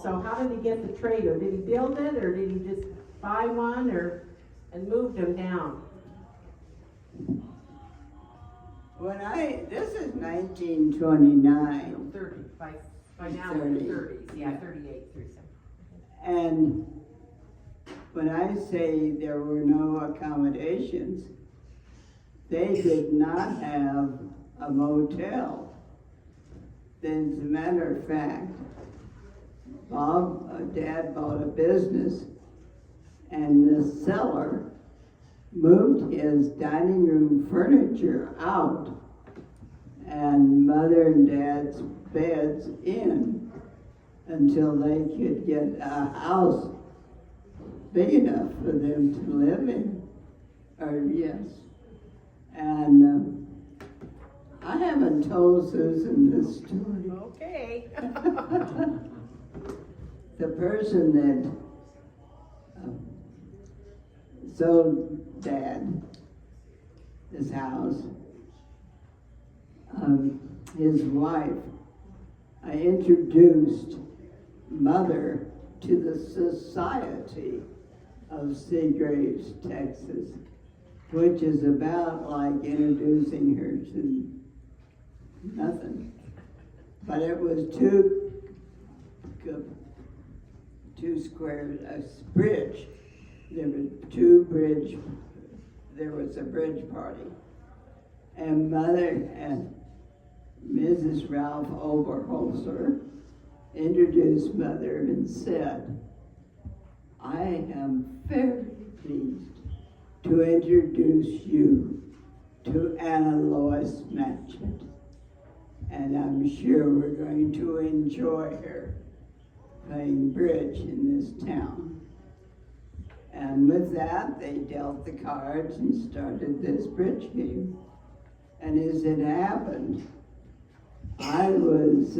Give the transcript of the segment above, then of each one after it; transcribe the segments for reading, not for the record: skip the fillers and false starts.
so how did he get the trailer? Did he build it, or did he just buy one, and moved them down? This is 1929, 30, by now we're in the 30s, yeah, 38, 37. and when I say there were no accommodations, they did not have a motel. As a matter of fact, Dad bought a business, and the seller moved his dining room furniture out and Mother and Dad's beds in until they could get a house big enough for them to live in. And I haven't told Susan this story. Okay. The person that sold Dad his house, his wife, I introduced Mother to the Society of Seagraves, Texas, which is about like introducing her to nothing. But it was two squares, a bridge. There was a bridge party. And Mother and Mrs. Ralph Oberholzer introduced Mother and said, I am very pleased to introduce you to Anna Lois Matchett, and I'm sure we're going to enjoy her playing bridge in this town. And with that, they dealt the cards and started this bridge game. And as it happened, I was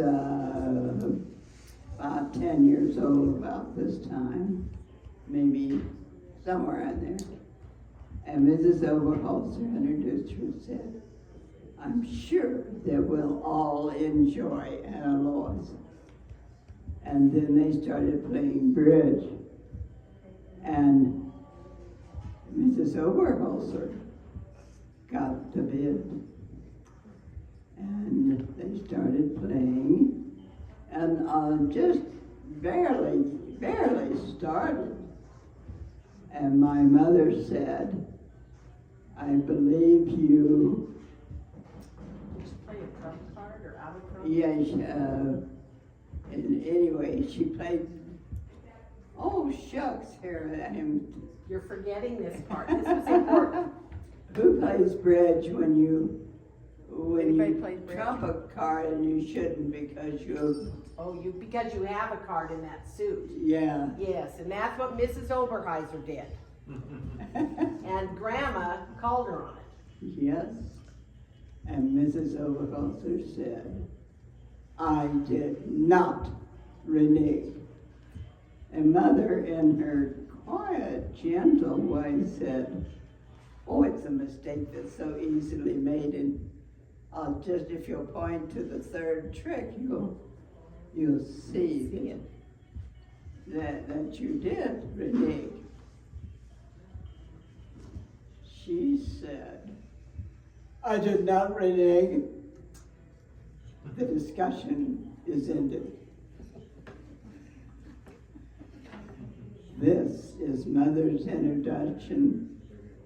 about 10 years old about this time, maybe somewhere in there. And Mrs. Oberholzer introduced her and said, I'm sure that we'll all enjoy Anna Lois. And then they started playing bridge. And Mrs. Oberholzer got the bid. And they started playing, and just barely started. And my mother said, I believe you. Did you play a trump card or out of trump? Yes, and anyway, she played, oh shucks, here I am. You're forgetting this part. This was important. Who plays bridge when you Anybody plays bridge? trump a card and you shouldn't because you... Oh, because you have a card in that suit. Yeah. Yes, and that's what Mrs. Oberheiser did. And Grandma called her on it. Yes. And Mrs. Oberholzer said, I did not renege. And Mother, in her quiet, gentle way, said, oh, it's a mistake that's so easily made, and just if you'll point to the third trick, you'll see that you did renege. She said, I did not renege. The discussion is ended. This is Mother's introduction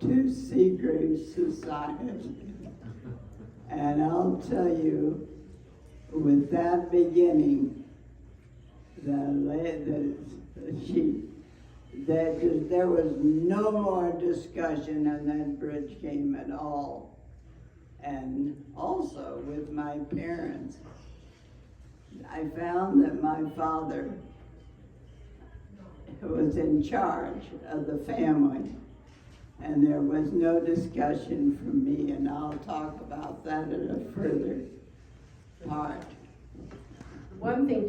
to Seagraves Society. And I'll tell you, with that beginning, there was no more discussion on that bridge game at all. And also with my parents, I found that my father was in charge of the family, and there was no discussion from me, and I'll talk about that in a further part. One thing